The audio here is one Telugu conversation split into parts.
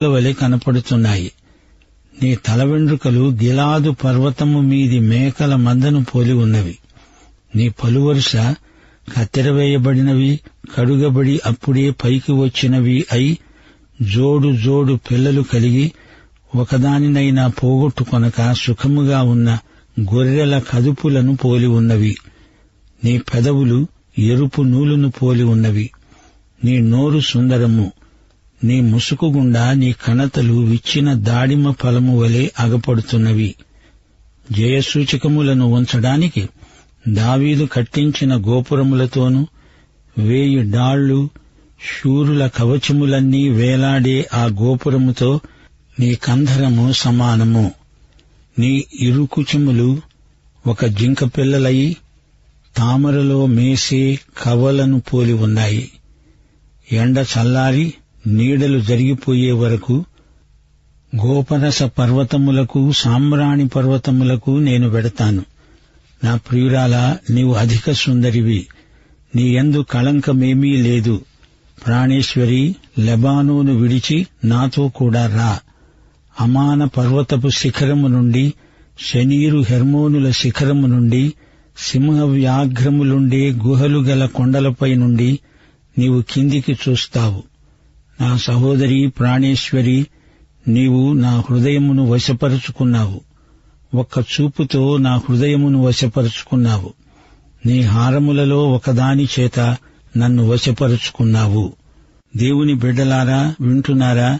వలె కనపడుతున్నాయి. నీ తల వెండ్రుకలు గిలాదు పర్వతము మీది మేకల మందను పోలి ఉన్నవి. నీ పలువరుస కత్తెరవేయబడినవి, కడుగబడి అప్పుడే పైకి వచ్చినవి అయి జోడు జోడు పిల్లలు కలిగి ఒకదానినైనా పోగొట్టుకొనక సుఖముగా ఉన్న గొర్రెల కదుపులను పోలి ఉన్నవి. నీ పెదవులు ఎరుపు నూలును పోలి ఉన్నవి. నీ నోరు సుందరము. నీ ముసుకు గుండా నీ కణతలు విచ్చిన దాడిమ ఫలము వలె అగపడుతున్నవి. జయసూచకములను ఉంచడానికి దావీదు కట్టించిన గోపురములతోనూ 1000 డాళ్లు శూరుల కవచములన్నీ వేలాడే ఆ గోపురముతో నీ కంధరము సమానము. నీ ఇరుకుచములు ఒక జింక పిల్లలయి తామరలో మేసే కవలను పోలి ఉన్నాయి. ఎండ చల్లారి నీడలు జరిగిపోయే వరకు గోపరస పర్వతములకు సామ్రాణి పర్వతములకు నేను వెడతాను. నా ప్రియురాలా, నీవు అధిక సుందరివి. నీ యందు కళంకమేమీ లేదు. ప్రాణేశ్వరి, లెబానోను విడిచి నాతో కూడా రా. అమాన పర్వతపు శిఖరము నుండి, శనీరు హెర్మోనుల శిఖరము నుండి, సింహవ్యాఘ్రములుండే గుహలు గల కొండలపై నుండి నీవు కిందికి చూస్తావు. నా సహోదరి ప్రాణేశ్వరి, నీవు నా హృదయమును వశపరుచుకున్నావు. ఒక్క చూపుతో నా హృదయమును వశపరుచుకున్నావు. నీ హారములలో ఒకదాని చేత నన్ను వశపరుచుకున్నావు. దేవుని బిడ్డలారా, వింటున్నారా?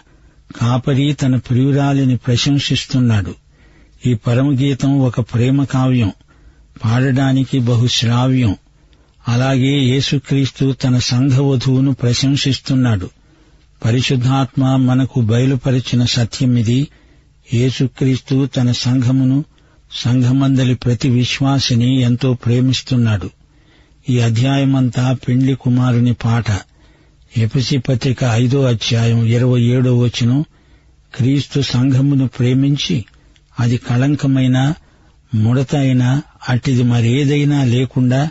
కాపరి తన ప్రియురాలిని ప్రశంసిస్తున్నాడు. ఈ పరమగీతం ఒక ప్రేమ కావ్యం, పాడడానికి బహుశ్రావ్యం. అలాగే యేసుక్రీస్తు తన సంఘవధువును ప్రశంసిస్తున్నాడు. పరిశుద్ధాత్మ మనకు బయలుపరిచిన సత్యమిది. యేసుక్రీస్తు తన సంఘమును, సంఘమందలి ప్రతి విశ్వాసిని ఎంతో ప్రేమిస్తున్నాడు. ఈ అధ్యాయమంతా పెండ్లి కుమారుని పాట. ఎఫెసీ పత్రిక 5వ అధ్యాయం 27వ వచనం, క్రీస్తు సంఘమును ప్రేమించి అది కళంకమైన, ముడత అయినా అట్టిది మరేదైనా లేకుండా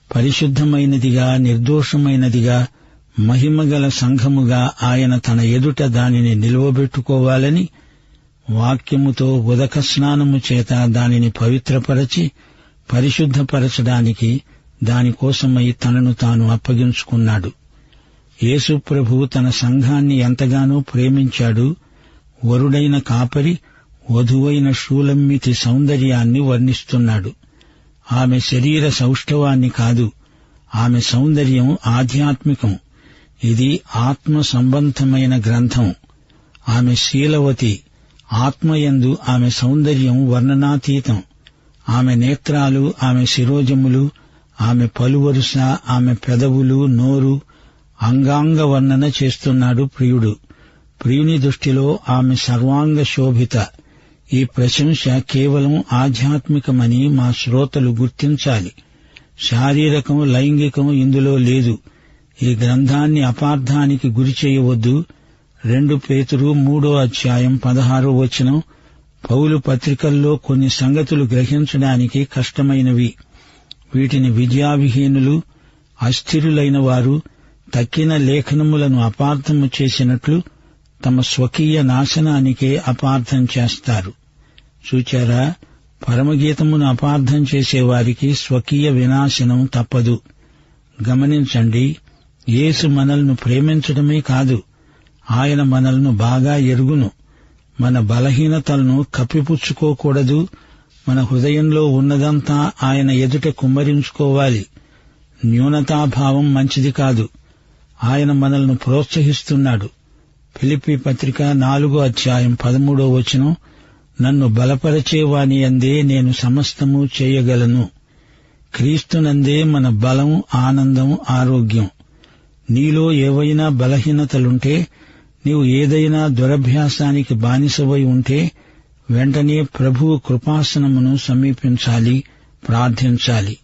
పరిశుద్ధమైనదిగా, నిర్దోషమైనదిగా, మహిమగల సంఘముగా ఆయన తన ఎదుట దానిని నిలువబెట్టుకోవాలని వాక్యముతో ఉదక స్నానము చేత దానిని పవిత్రపరచి పరిశుద్ధపరచడానికి దానికోసమై తనను తాను అప్పగించుకున్నాడు. యేసు ప్రభు తన సంఘాన్ని ఎంతగానో ప్రేమించాడు. వరుడైన కాపరి వధువైన షూలమ్మితి సౌందర్యాన్ని వర్ణిస్తున్నాడు. ఆమె శరీర సౌష్ఠవాన్ని కాదు, ఆమె సౌందర్యం ఆధ్యాత్మికం. ఇది ఆత్మ సంబంధమైన గ్రంథం. ఆమె శీలవతి. ఆత్మయందు ఆమె సౌందర్యం వర్ణనాతీతం. ఆమె నేత్రాలు, ఆమె శిరోజములు, ఆమె పలువరుస, ఆమె పెదవులు, నోరు, అంగాంగ వర్ణన చేస్తున్నాడు ప్రియుడు. ప్రియుని దృష్టిలో ఆమె సర్వాంగ శోభిత. ఈ ప్రశంస కేవలం ఆధ్యాత్మికమని మా శ్రోతలు గుర్తించాలి. శారీరకం, లైంగికం ఇందులో లేదు. ఈ గ్రంథాన్ని అపార్థానికి గురి చేయవద్దు. 2 పేతురు 3వ అధ్యాయం 16వ వచనం, పౌలు పత్రికల్లో కొన్ని సంగతులు గ్రహించడానికి కష్టమైనవి. వీటిని విద్యావిహీనులు, అస్థిరులైన వారు తక్కిన లేఖనములను అపార్థము చేసినట్లు తమ స్వకీయ నాశనానికే అపార్థం చేస్తారు. చూచారా, పరమగీతమును అపార్థం చేసేవారికి స్వకీయ వినాశనం తప్పదు. గమనించండి, యేసు మనల్ని ప్రేమించడమే కాదు, ఆయన మనల్ని బాగా ఎరుగును. మన బలహీనతలను కప్పిపుచ్చుకోకూడదు. మన హృదయంలో ఉన్నదంతా ఆయన ఎదుట కుమ్మరించుకోవాలి. న్యూనతాభావం మంచిది కాదు. ఆయన మనల్ని ప్రోత్సహిస్తున్నాడు. ఫిలిప్పీ పత్రిక 4వ అధ్యాయం 13వ వచనం, నన్ను బలపరచేవాని యందే నేను సమస్తము చేయగలను. క్రీస్తునందే మన బలం, ఆనందం, ఆరోగ్యం. నీలో ఏవైనా బలహీనతలుంటే, నీవు ఏదైనా దురభ్యాసానికి బానిసవై ఉంటే వెంటనే ప్రభువు కృపాసనమును సమీపించాలి, ప్రార్థించాలి.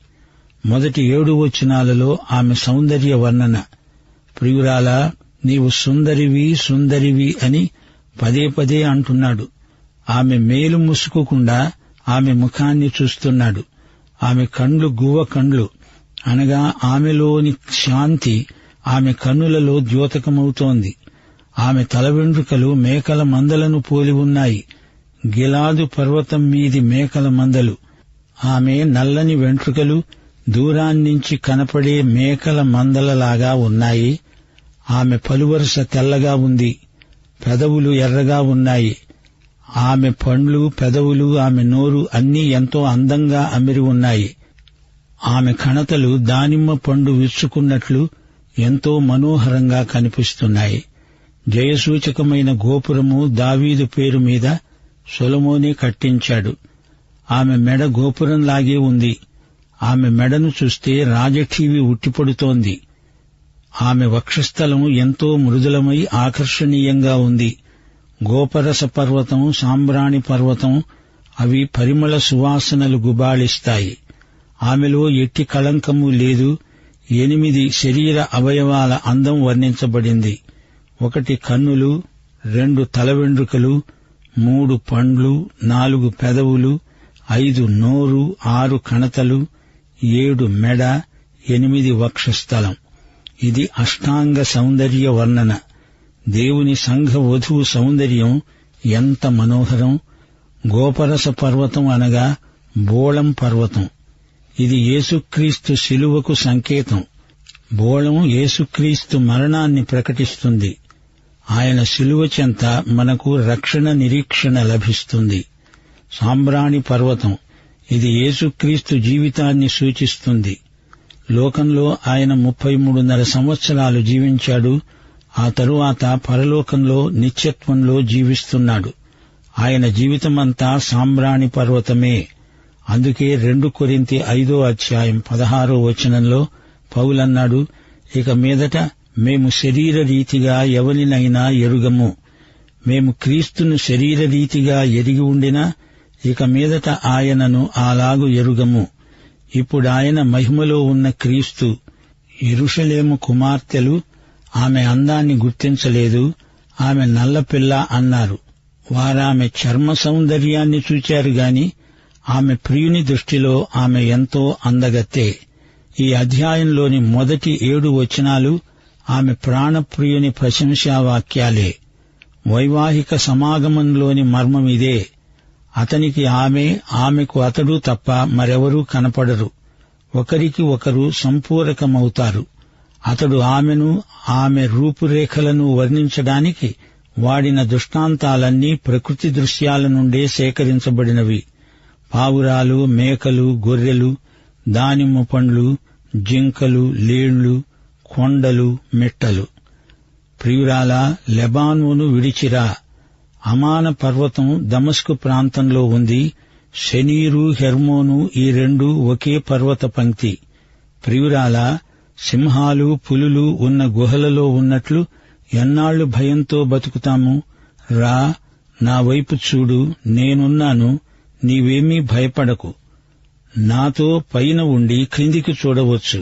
మొదటి 7 వచనాలలో ఆమె సౌందర్య వర్ణన. ప్రియురాలా, నీవు సుందరివి, సుందరివి అని పదే పదే అంటున్నాడు. ఆమె మేలు ముసుకుకుండా ఆమె ముఖాన్ని చూస్తున్నాడు. ఆమె కండ్లు గువ్వ కండ్లు, అనగా ఆమెలోని శాంతి ఆమె కన్నులలో ద్యోతకమవుతోంది. ఆమె తల వెంట్రుకలు మేకల మందలను పోలి ఉన్నాయి. గిలాదు పర్వతం మీది మేకల మందలు. ఆమె నల్లని వెంట్రుకలు దూరాన్నించి కనపడే మేకల మందలలాగా ఉన్నాయి. ఆమె పలువరుస తెల్లగా ఉంది. పెదవులు ఎర్రగా ఉన్నాయి. ఆమె పండ్లు, పెదవులు, ఆమె నోరు అన్నీ ఎంతో అందంగా అమిరి ఉన్నాయి. ఆమె కణతలు దానిమ్మ పండు విచ్చుకున్నట్లు ఎంతో మనోహరంగా కనిపిస్తున్నాయి. జయసూచకమైన గోపురము దావీదు పేరు మీద సొలొమోనే కట్టించాడు. ఆమె మెడ గోపురంలాగే ఉంది. ఆమె మెడను చూస్తే రాజఠీవి ఉట్టిపడుతోంది. ఆమె వక్షస్థలం ఎంతో మృదులమై ఆకర్షణీయంగా ఉంది. గోపరస పర్వతం, సాంబ్రాణి పర్వతం అవి పరిమళ సువాసనలు గుబాళిస్తాయి. ఆమెలో ఎట్టి కళంకము లేదు. 8 శరీర అవయవాల అందం వర్ణించబడింది. 1 కన్నులు, 2 తల వెండ్రుకలు, 3 పండ్లు, 4 పెదవులు, 5 నోరు, 6 కణతలు, 7 మెడ, 8 వక్షస్థలం. ఇది అష్టాంగ సౌందర్య వర్ణన. దేవుని సంఘ వధువు సౌందర్యం ఎంత మనోహరం! గోపరస పర్వతం అనగా బోళం పర్వతం. ఇది యేసుక్రీస్తు శిలువకు సంకేతం. బోళం యేసుక్రీస్తు మరణాన్ని ప్రకటిస్తుంది. ఆయన శిలువ చెంత మనకు రక్షణ నిరీక్షణ లభిస్తుంది. సాంబ్రాణి పర్వతం ఇది యేసుక్రీస్తు జీవితాన్ని సూచిస్తుంది. లోకంలో ఆయన 33.5 సంవత్సరాలు జీవించాడు. ఆ తరువాత పరలోకంలో నిత్యత్వంలో జీవిస్తున్నాడు. ఆయన జీవితమంతా సాంబ్రాణి పర్వతమే. అందుకే 2 కొరింథీ 5:16 పౌలన్నాడు, ఇక మీదట మేము శరీర రీతిగా ఎవరినైనా ఎరుగము. మేము క్రీస్తును శరీర రీతిగా ఎరిగి ఉండినా ఇక మీదట ఆయనను అలాగు ఎరుగము. ఇప్పుడాయన మహిమలో ఉన్న క్రీస్తు. యెరూషలేము కుమార్తెలు ఆమె అందాన్ని గుర్తించలేదు. ఆమె నల్లపిల్ల అన్నారు. వారామె చర్మ సౌందర్యాన్ని చూచారు గాని ఆమె ప్రియుని దృష్టిలో ఆమె ఎంతో అందగత్తే. ఈ అధ్యాయంలోని మొదటి 7 వచనాలు ఆమె ప్రాణప్రియుని ప్రశంసావాక్యాలే. వైవాహిక సమాగమంలోని మర్మమిదే. అతనికి ఆమె, ఆమెకు అతడు తప్ప మరెవరూ కనపడరు. ఒకరికి ఒకరు సంపూరకమవుతారు. అతడు ఆమెను, ఆమె రూపురేఖలను వర్ణించడానికి వాడిన దృష్టాంతాలన్నీ ప్రకృతి దృశ్యాల నుండే సేకరించబడినవి. పావురాలు, మేకలు, గొర్రెలు, దానిమ్మ పండ్లు, జింకలు, లేళ్లు, కొండలు, మిట్టలు. ప్రియురాలా, లెబానోను విడిచిరా. అమాన పర్వతం దమస్కు ప్రాంతంలో ఉంది. శెనీరు, హెర్మోను ఈ 2 ఒకే పర్వత పంక్తి. ప్రియురాలా, సింహాలు, పులులు ఉన్న గుహలలో ఉన్నట్లు ఎన్నాళ్లు భయంతో బతుకుతాము? రా, నా వైపు చూడు, నేనున్నాను, నీవేమీ భయపడకు. నాతో పైన ఉండి క్రిందికి చూడవచ్చు.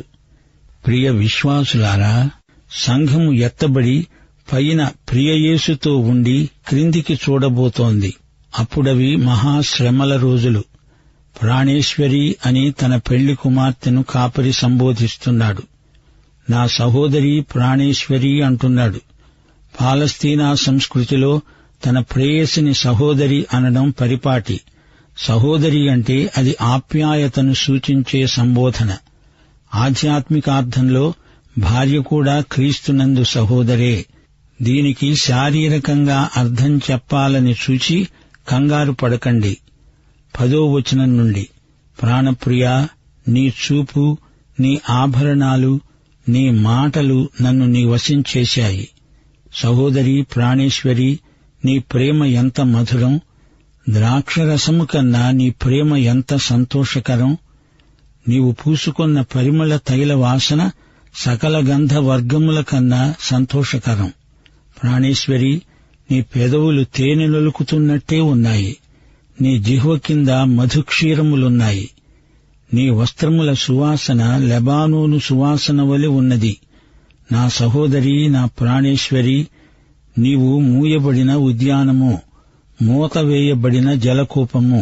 ప్రియ విశ్వాసులారా, సంఘము ఎత్తబడి పైన ప్రియయేసుతో ఉండి క్రిందికి చూడబోతోంది. అప్పుడవి మహాశ్రమల రోజులు. ప్రాణేశ్వరి అని తన పెళ్లి కుమార్తెను కాపరి సంబోధిస్తున్నాడు. నా సహోదరి ప్రాణేశ్వరి అంటున్నాడు. పాలస్తీనా సంస్కృతిలో తన ప్రేయసిని సహోదరి అనడం పరిపాటి. సహోదరి అంటే అది ఆప్యాయతను సూచించే సంబోధన. ఆధ్యాత్మికార్థంలో భార్య కూడా క్రీస్తునందు సహోదరే. దీనికి శారీరకంగా అర్థం చెప్పాలని చూచి కంగారు పడకండి. 10వ వచనం నుండి, ప్రాణప్రియా, నీ చూపు, నీ ఆభరణాలు, నీ మాటలు నన్ను నీ వశం చేశాయి. సహోదరి ప్రాణేశ్వరి, నీ ప్రేమ ఎంత మధురం! ద్రాక్షరసము కన్నా నీ ప్రేమ ఎంత సంతోషకరం! నీవు పూసుకొన్న పరిమళ తైల వాసన సకల గంధ వర్గముల కన్నా సంతోషకరం. ప్రాణేశ్వరి, నీ పెదవులు తేనె నొలుకుతున్నట్టే ఉన్నాయి. నీ జిహ్వ కింద మధుక్షీరములున్నాయి. నీ వస్త్రముల సువాసన లెబానోను సువాసన వలె ఉన్నది. నా సహోదరి, నా ప్రాణేశ్వరి, నీవు మూయబడిన ఉద్యానము, మూతవేయబడిన జలకూపము.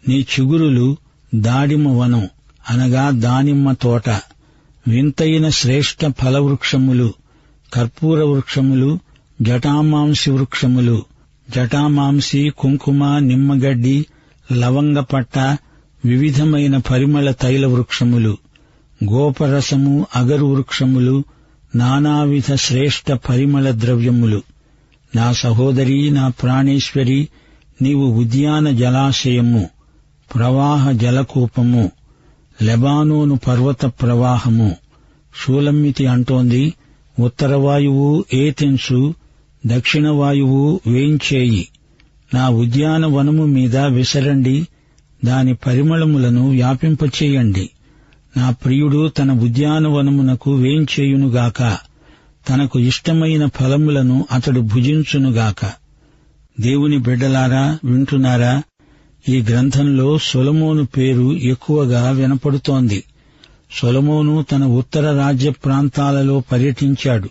నీ చిగురులు దాడిమ వనం అనగా దానిమ్మ తోట, వింతైన శ్రేష్ఠ ఫలవృక్షములు, కర్పూర వృక్షములు, జటామాంసి వృక్షములు. జటామాంసి, కుంకుమ, నిమ్మగడ్డి, లవంగపట్ట, వివిధమైన పరిమళ తైల వృక్షములు, గోపరసము, అగరు వృక్షములు, నానావిధ శ్రేష్ఠ పరిమళ ద్రవ్యములు. నా సహోదరీ, నా ప్రాణేశ్వరి, నీవు ఉద్యాన జలాశయము, ప్రవాహ జలకూపము, లెబానోను పర్వత ప్రవాహము. షూలమ్మితి అంటోంది, ఉత్తర వాయువు ఏతెన్సు, దక్షిణ వాయువు వేంచేయి. నా ఉద్యానవనము మీద విసరండి, దాని పరిమళములను వ్యాపింపచేయండి. నా ప్రియుడు తన ఉద్యానవనమునకు వేంచేయునుగాక, తనకు ఇష్టమైన ఫలములను అతడు భుజించునుగాక. దేవుని బిడ్డలారా, వింటున్నారా? ఈ గ్రంథంలో సొలొమోను పేరు ఎక్కువగా వినపడుతోంది. సొలొమోను తన ఉత్తర రాజ్య ప్రాంతాలలో పర్యటించాడు.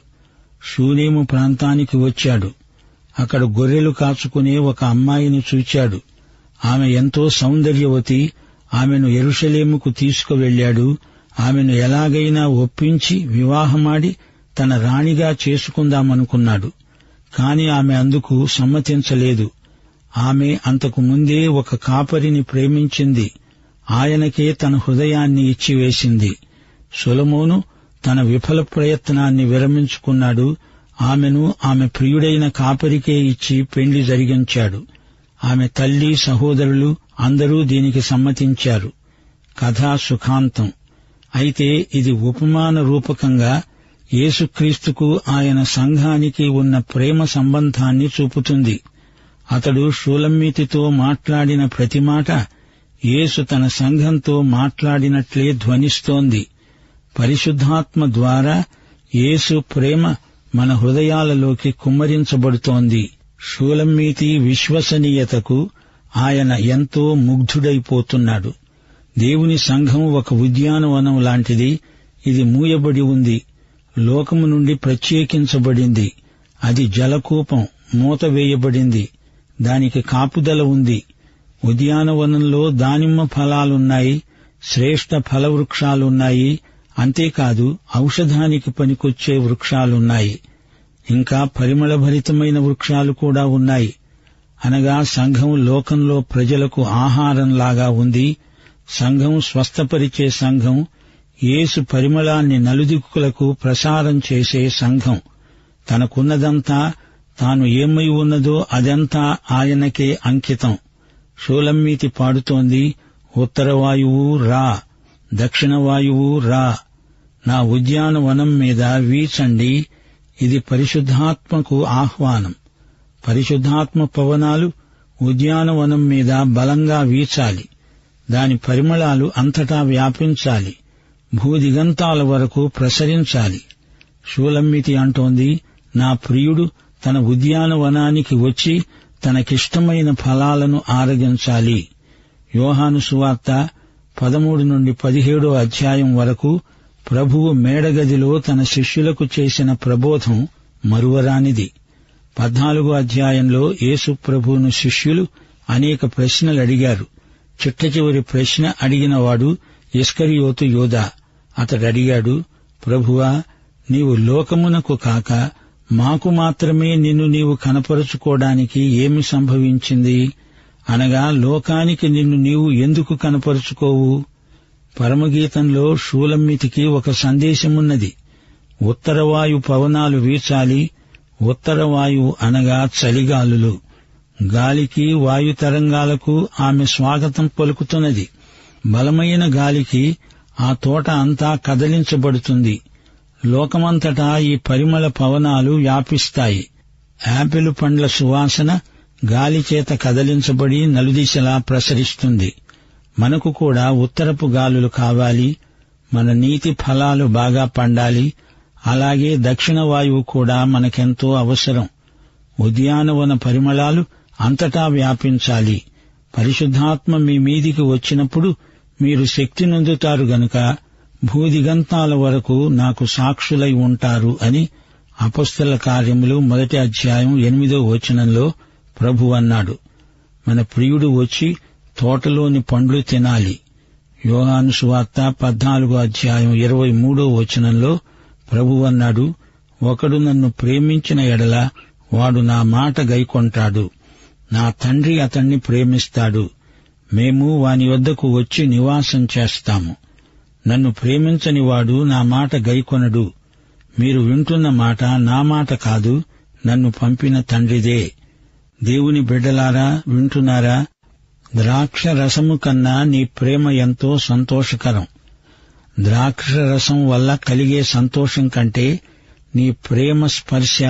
షూనేము ప్రాంతానికి వచ్చాడు. అక్కడ గొర్రెలు కాచుకునే ఒక అమ్మాయిని చూచాడు. ఆమె ఎంతో సౌందర్యవతి. ఆమెను యెరూషలేముకు తీసుకువెళ్లాడు. ఆమెను ఎలాగైనా ఒప్పించి వివాహమాడి తన రాణిగా చేసుకుందామనుకున్నాడు. కాని ఆమె అందుకు సమ్మతించలేదు. ఆమె అంతకు ముందే ఒక కాపరిని ప్రేమించింది. ఆయనకే తన హృదయాన్ని ఇచ్చివేసింది. సొలొమోను తన విఫల ప్రయత్నాన్ని విరమించుకున్నాడు. ఆమెను ఆమె ప్రియుడైన కాపరికే ఇచ్చి పెండ్లి జరిగించాడు. ఆమె తల్లి, సహోదరులు అందరూ దీనికి సమ్మతించారు. కథా సుఖాంతం. అయితే ఇది ఉపమాన రూపకంగా యేసుక్రీస్తుకు ఆయన సంఘానికి ఉన్న ప్రేమ సంబంధాన్ని చూపుతుంది. అతడు షూలమ్మితితో మాట్లాడిన ప్రతి మాట యేసు తన సంఘంతో మాట్లాడినట్లే ధ్వనిస్తోంది. పరిశుద్ధాత్మ ద్వారా యేసు ప్రేమ మన హృదయాలలోకి కుమ్మరించబడుతోంది. షూలమ్మితి విశ్వసనీయతకు ఆయన ఎంతో ముగ్ధుడైపోతున్నాడు. దేవుని సంఘం ఒక ఉద్యానవనం లాంటిది. ఇది మూయబడి ఉంది. లోకము నుండి ప్రత్యేకించబడింది. అది జలకూపం, మూతవేయబడింది. దానికి కాపుదల ఉంది. ఉద్యానవనంలో దానిమ్మ ఫలాలున్నాయి, శ్రేష్ఠ ఫలవృక్షాలున్నాయి. అంతేకాదు ఔషధానికి పనికొచ్చే వృక్షాలున్నాయి. ఇంకా పరిమళభరితమైన వృక్షాలు కూడా ఉన్నాయి. అనగా సంఘం లోకంలో ప్రజలకు ఆహారంలాగా ఉంది. సంఘం స్వస్థపరిచే సంఘం, యేసు పరిమళాన్ని నలుదిక్కులకు ప్రసారం చేసే సంఘం. తనకున్నదంతా, తాను ఏమై ఉన్నదో అదంతా ఆయనకే అంకితం. షూలమ్మితి పాడుతోంది, ఉత్తర వాయువు రా, దక్షిణ వాయువు రా, నా ఉద్యానవనం మీద వీచండి. ఇది పరిశుద్ధాత్మకు ఆహ్వానం. పరిశుద్ధాత్మ పవనాలు ఉద్యానవనం మీద బలంగా వీచాలి. దాని పరిమళాలు అంతటా వ్యాపించాలి, భూదిగంతాల వరకు ప్రసరించాలి. షూలమ్మితి అంటోంది, నా ప్రియుడు తన ఉద్యానవనానికి వచ్చి తనకిష్టమైన ఫలాలను ఆరగించాలి. యోహాను సువార్త 13-17 అధ్యాయం వరకు ప్రభువు మేడగదిలో తన శిష్యులకు చేసిన ప్రబోధం మరువరానిది. 14 అధ్యాయంలో యేసు ప్రభువును శిష్యులు అనేక ప్రశ్నలు అడిగారు. చిట్టచివరి ప్రశ్న అడిగినవాడు ఇస్కరియోతు యూదా. అతడడిగాడు, ప్రభువా, నీవు లోకమునకు కాక మాకు మాత్రమే నిన్ను నీవు కనపరుచుకోవడానికి ఏమి సంభవించింది? అనగా లోకానికి నిన్ను నీవు ఎందుకు కనపరుచుకోవు? పరమగీతంలో షూలమ్మితికి ఒక సందేశమున్నది. ఉత్తరవాయు పవనాలు వీచాలి. ఉత్తరవాయువు అనగా చలిగాలులు. గాలికి, వాయుతరంగాలకు ఆమె స్వాగతం పలుకుతున్నది. బలమైన గాలికి ఆ తోట అంతా కదలించబడుతుంది. లోకమంతటా ఈ పరిమళ పవనాలు వ్యాపిస్తాయి. యాపిల్ పండ్ల సువాసన గాలిచేత కదలించబడి నలుదిశలా ప్రసరిస్తుంది. మనకు కూడా ఉత్తరపు గాలులు కావాలి. మన నీతి ఫలాలు బాగా పండాలి. అలాగే దక్షిణ వాయువు కూడా మనకెంతో అవసరం. ఉద్యానవన పరిమళాలు అంతటా వ్యాపించాలి. పరిశుద్ధాత్మ మీ మీదికి వచ్చినప్పుడు మీరు శక్తి నొందుతారు గనుక భూదిగంతాల వరకు నాకు సాక్షులై ఉంటారు అని అపొస్తల కార్యములు 1 అధ్యాయం 8వ వచనంలో ప్రభు అన్నాడు. మన ప్రియుడు వచ్చి తోటలోని పండ్లు తినాలి. యోహాను సువార్త 14 అధ్యాయం 23వ వచనంలో ప్రభు అన్నాడు, ఒకడు నన్ను ప్రేమించిన ఎడల వాడు నా మాట గైకొంటాడు. నా తండ్రి అతణ్ణి ప్రేమిస్తాడు. మేము వాని వద్దకు వచ్చి నివాసం చేస్తాము. నన్ను ప్రేమించని వాడు నా మాట గైకొనడు. మీరు వింటున్న మాట నా మాట కాదు, నన్ను పంపిన తండ్రిదే. దేవుని బిడ్డలారా, వింటున్నారా? ద్రాక్ష రసము కన్నా నీ ప్రేమ ఎంతో సంతోషకరం. ద్రాక్ష రసం వల్ల కలిగే సంతోషం కంటే నీ ప్రేమ స్పర్శ,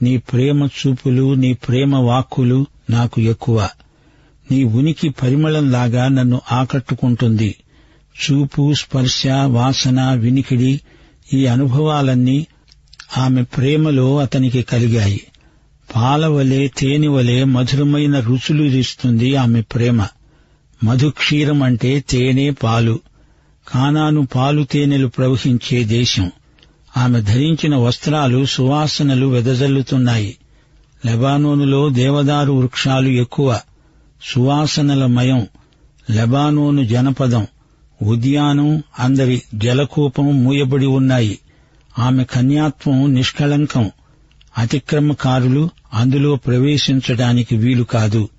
నీ ప్రేమ చూపులు, నీ ప్రేమ వాక్కులు నాకు ఎక్కువ. నీ ఉనికి పరిమళంలాగా నన్ను ఆకట్టుకుంటుంది. చూపు, స్పర్శ, వాసన, వినికిడి, ఈ అనుభవాలన్నీ ఆమె ప్రేమలో అతనికి కలిగాయి. పాలవలే, తేనెవలే మధురమైన రుచులు ఇస్తుంది ఆమె ప్రేమ. మధుక్షీరం అంటే తేనె, పాలు. కానాను పాలు తేనెలు ప్రవహించే దేశం. ఆమె ధరించిన వస్త్రాలు సువాసనలు వెదజల్లుతున్నాయి. లెబానోనులో దేవదారు వృక్షాలు ఎక్కువ, సువాసనలమయం. లెబానోను జనపదం, ఉద్యానం, అందరి జలకూపం మూయబడి ఉన్నాయి. ఆమె కన్యాత్వం నిష్కళంకం. అతిక్రమకారులు అందులో ప్రవేశించడానికి వీలు కాదు.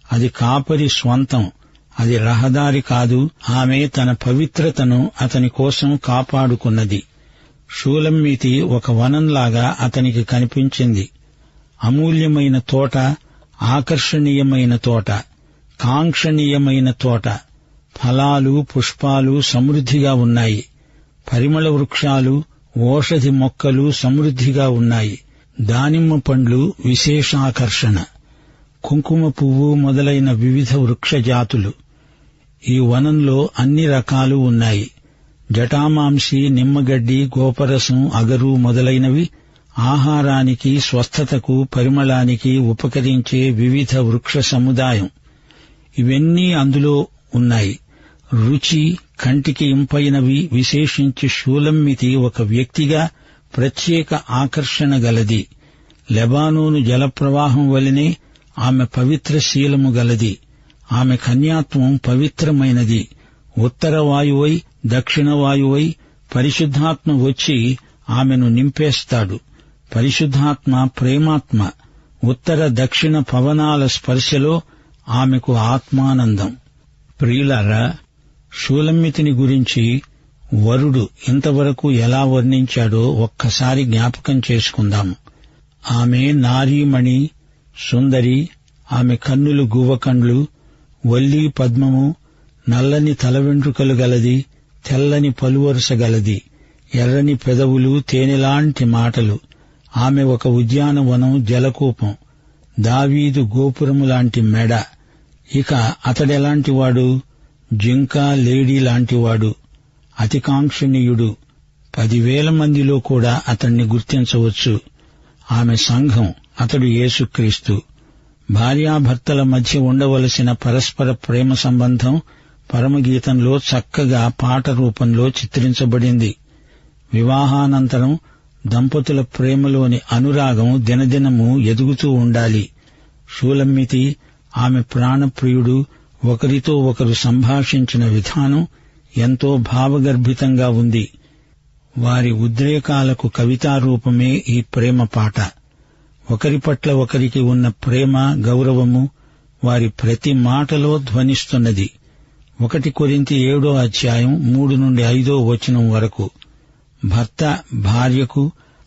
అది కాపరి స్వంతం, అది రహదారి కాదు. ఆమె తన పవిత్రతను అతని కోసం కాపాడుకున్నది. షూలమ్మీతి ఒక వనంలాగా అతనికి కనిపించింది. అమూల్యమైన తోట, ఆకర్షణీయమైన తోట, కాంక్షణీయమైన తోట. ఫలాలు, పుష్పాలు సమృద్ధిగా ఉన్నాయి. పరిమళ వృక్షాలు, ఓషధి మొక్కలు సమృద్ధిగా ఉన్నాయి. దానిమ్మ పండ్లు విశేషాకర్షణ, కుంకుమ పువ్వు మొదలైన వివిధ వృక్షజాతులు. ఈ వనంలో అన్ని రకాలు ఉన్నాయి. జటామాంసి, నిమ్మగడ్డి, గోపరసం, అగరు మొదలైనవి ఆహారానికి, స్వస్థతకు, పరిమళానికి ఉపకరించే వివిధ వృక్ష సముదాయం. ఇవన్నీ అందులో ఉన్నాయి. రుచి, కంటికి ఇంపైనవి. విశేషించి షూలమ్మితి ఒక వ్యక్తిగా ప్రత్యేక ఆకర్షణ గలది. లెబానోను జలప్రవాహం వలనే ఆమె పవిత్ర శీలము గలది. ఆమె కన్యాత్వం పవిత్రమైనది. ఉత్తర వాయువై, దక్షిణ వాయువై పరిశుద్ధాత్మ వచ్చి ఆమెను నింపేస్తాడు. పరిశుద్ధాత్మ ప్రేమాత్మ. ఉత్తర దక్షిణ పవనాల స్పర్శలో ఆమెకు ఆత్మానందం. ప్రియులారా, షూలమ్మితిని గురించి వరుడు ఇంతవరకు ఎలా వర్ణించాడో ఒక్కసారి జ్ఞాపకం చేసుకుందాము. ఆమె నారీమణి, సుందరి. ఆమె కన్నులు గువ్వకండ్లు, వల్లి పద్మము, నల్లని తల వెంట్రుకలు గలది, తెల్లని పలువరుస గలది, ఎర్రని పెదవులు, తేనెలాంటి మాటలు. ఆమె ఒక ఉద్యానవనం, జలకూపం, దావీదు గోపురము లాంటి మెడ. ఇక అతడెలాంటివాడు? జింక, లేడీ లాంటివాడు, అతికాంక్షణీయుడు. 10,000 మందిలో కూడా అతణ్ణి గుర్తించవచ్చు. ఆమె సంఘం, అతడు యేసుక్రీస్తు. భార్యాభర్తల మధ్య ఉండవలసిన పరస్పర ప్రేమ సంబంధం పరమగీతంలో చక్కగా పాట రూపంలో చిత్రించబడింది. వివాహానంతరం దంపతుల ప్రేమలోని అనురాగం దినదినము ఎదుగుతూ ఉండాలి. షూలమ్మితి, ఆమె ప్రాణప్రియుడు ఒకరితో ఒకరు సంభాషించిన విధానం ఎంతో భావగర్భితంగా ఉంది. వారి ఉద్రేకాలకు కవితారూపమే ఈ ప్రేమ పాట. ఒకరి పట్ల ఒకరికి ఉన్న ప్రేమ, గౌరవము వారి ప్రతి మాటలో ధ్వనిస్తున్నది. 1 కొరింథీ 7:3-5 వరకు. భర్త భార్యకు,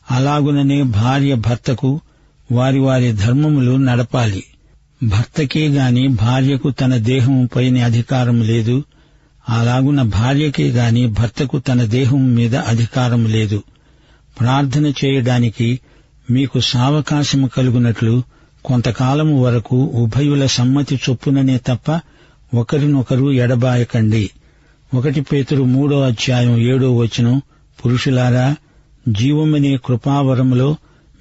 అలాగుననే భార్య భర్తకు వారి వారి ధర్మములు నడపాలి. భర్తకే గాని భార్యకు తన దేహంపైన అధికారం లేదు. అలాగున భార్యకే గాని భర్తకు తన దేహం మీద అధికారం లేదు. ప్రార్థన చేయడానికి మీకు సావకాశము కలుగునట్లు కొంతకాలము వరకు ఉభయుల సమ్మతి చొప్పుననే తప్ప ఒకరినొకరు ఎడబాయకండి. 1 పేతురు 3:7 పురుషులారా, జీవమనే కృపావరములో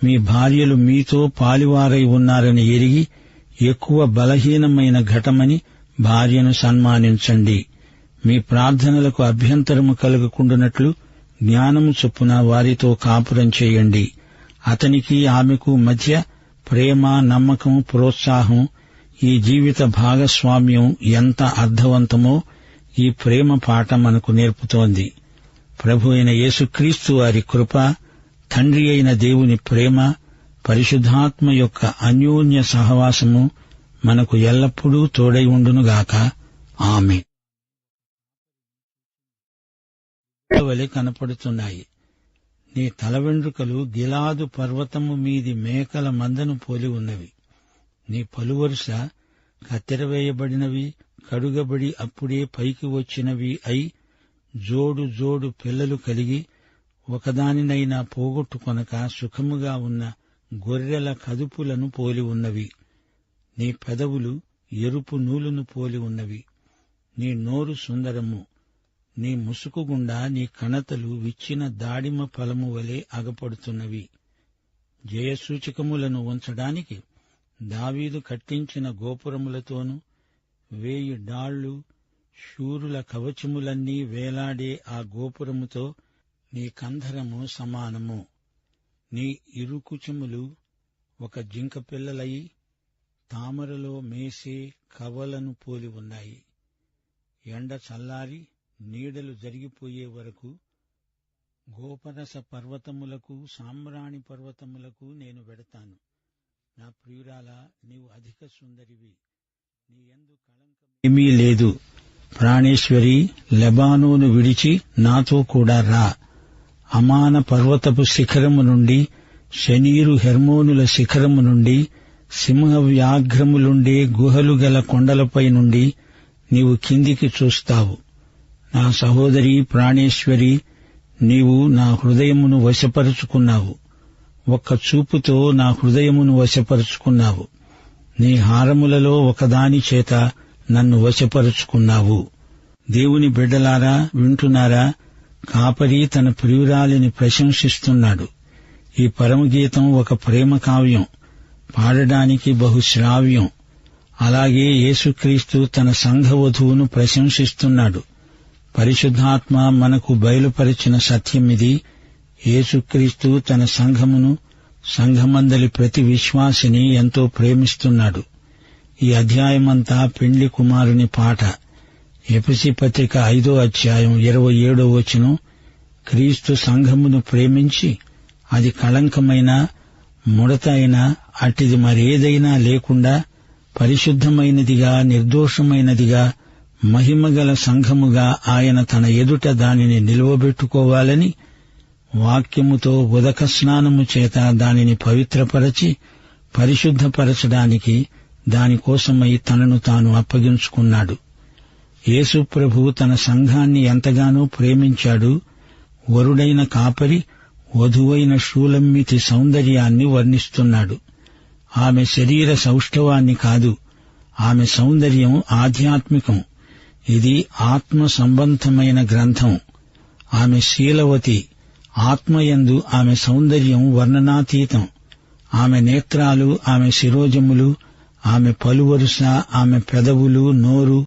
మీ భార్యలు మీతో పాలివారై ఉన్నారని ఎరిగి ఎక్కువ బలహీనమైన ఘటమని భార్యను సన్మానించండి. మీ ప్రార్థనలకు అభ్యంతరము కలగకుండునట్లు జ్ఞానము చొప్పున వారితో కాపురం చేయండి. అతనికి ఆమెకు మధ్య ప్రేమ, నమ్మకం, ప్రోత్సాహం, ఈ జీవిత భాగస్వామ్యం ఎంత అర్థవంతమో ఈ ప్రేమ పాట మనకు నేర్పుతోంది. ప్రభు అయిన యేసుక్రీస్తు వారి కృప, తండ్రి అయిన దేవుని ప్రేమ, పరిశుద్ధాత్మ యొక్క అన్యోన్య సహవాసము మనకు ఎల్లప్పుడూ తోడై ఉండునుగాక. ఆమేన్. వలె కనపడుతున్నాయి. నీ తల వెండ్రుకలు గిలాదు పర్వతము మీది మేకల మందను పోలి ఉన్నవి. నీ పలువరుస కత్తెరవేయబడినవి, కడుగబడి అప్పుడే పైకి వచ్చినవి అయి జోడు జోడు పిల్లలు కలిగి ఒకదానినైనా పోగొట్టుకొనక సుఖముగా ఉన్న గొర్రెల కదుపులను పోలి ఉన్నవి. నీ పెదవులు ఎరుపు నూలును పోలి ఉన్నవి. నీ నోరు సుందరము. నీ ముసుకు గుండా నీ కణతలు విచ్చిన దాడిమ ఫలము వలె అగపడుతున్నవి. జయసూచకములను ఉంచడానికి దావీదు కట్టించిన గోపురములతోనూ 1000 డాళ్లు శూరుల కవచములన్నీ వేలాడే ఆ గోపురముతో నీ కంధరము సమానము. నీ ఇరుకుచములు ఒక జింక పిల్లలై తామరలో మేసే కవలను పోలి ఉన్నాయి. ఎండ చల్లారి నీడలు జరిగిపోయే వరకు గోపరస పర్వతములకు, సామ్రాణి పర్వతములకు నేను వెడతాను. నా ప్రియురాలా, నీవు అధిక సుందరివి, నీ యందు కళంకమేమీ లేదు. ప్రాణేశ్వరి, లెబానోను విడిచి నాతో కూడా రా. అమాన పర్వతపు శిఖరము నుండి, శనీరు హెర్మోనుల శిఖరము నుండి, సింహవ్యాఘ్రములుండే గుహలు గల కొండలపై నుండి నీవు కిందికి చూస్తావు. నా సహోదరి ప్రాణేశ్వరి, నీవు నా హృదయమును వశపరుచుకున్నావు. ఒక్క చూపుతో నా హృదయమును వశపరుచుకున్నావు. నీ హారములలో ఒకదాని చేత నన్ను వశపరుచుకున్నావు. దేవుని బిడ్డలారా, వింటున్నారా? కాపరి తన ప్రియురాలిని ప్రశంసిస్తున్నాడు. ఈ పరమగీతం ఒక ప్రేమ కావ్యం, పాడడానికి బహుశ్రావ్యం. అలాగే యేసుక్రీస్తు తన సంఘవధువును ప్రశంసిస్తున్నాడు. పరిశుద్ధాత్మ మనకు బయలుపరిచిన సత్యమిది. యేసుక్రీస్తు తన సంఘమును, సంఘమందలి ప్రతి విశ్వాసిని ఎంతో ప్రేమిస్తున్నాడు. ఈ అధ్యాయమంతా పెండ్లి కుమారుని పాట. ఎఫెసీ పత్రిక 5వ అధ్యాయం 27వ వచనం, క్రీస్తు సంఘమును ప్రేమించి అది కళంకమైన, ముడత అయినా అట్టిది మరేదైనా లేకుండా పరిశుద్ధమైనదిగా, నిర్దోషమైనదిగా, మహిమగల సంఘముగా ఆయన తన ఎదుట దానిని నిలువబెట్టుకోవాలని వాక్యముతో ఉదక స్నానము చేత దానిని పవిత్రపరచి పరిశుద్ధపరచడానికి దానికోసమై తనను తాను అప్పగించుకున్నాడు. యేసు ప్రభు తన సంఘాన్ని ఎంతగానో ప్రేమించాడు. వరుడైన కాపరి వధువైన షూలమ్మితి సౌందర్యాన్ని వర్ణిస్తున్నాడు. ఆమె శరీర సౌష్ఠవాన్ని కాదు, ఆమె సౌందర్యం ఆధ్యాత్మికం. ఇది ఆత్మ సంబంధమైన గ్రంథం. ఆమె శీలవతి. ఆత్మయందు ఆమె సౌందర్యం వర్ణనాతీతం. ఆమె నేత్రాలు, ఆమె శిరోజములు, ఆమె పలువరుస, ఆమె పెదవులు, నోరు,